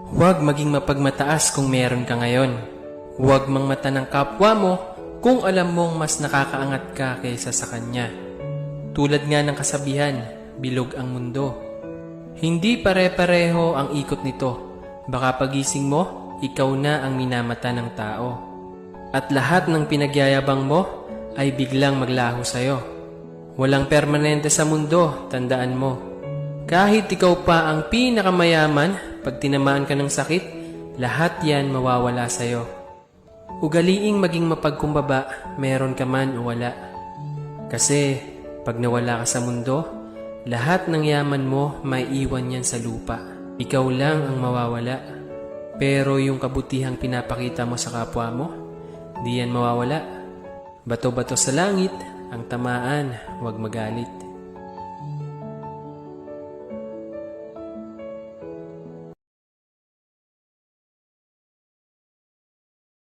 Huwag maging mapagmataas kung meron ka ngayon. Huwag mangmata ng kapwa mo kung alam mong mas nakakaangat ka kaysa sa kanya. Tulad nga ng kasabihan, bilog ang mundo. Hindi pare-pareho ang ikot nito. Baka pagising mo, ikaw na ang minamata ng tao. At lahat ng pinagyayabang mo ay biglang maglaho sa'yo. Walang permanente sa mundo, tandaan mo. Kahit ikaw pa ang pinakamayaman, pag tinamaan ka ng sakit, lahat yan mawawala sa'yo. Ugaliing maging mapagkumbaba, meron ka man o wala. Kasi pag nawala ka sa mundo, lahat ng yaman mo may iwan yan sa lupa. Ikaw lang ang mawawala. Pero yung kabutihang pinapakita mo sa kapwa mo, di yan mawawala. Bato-bato sa langit, ang tamaan, huwag magalit.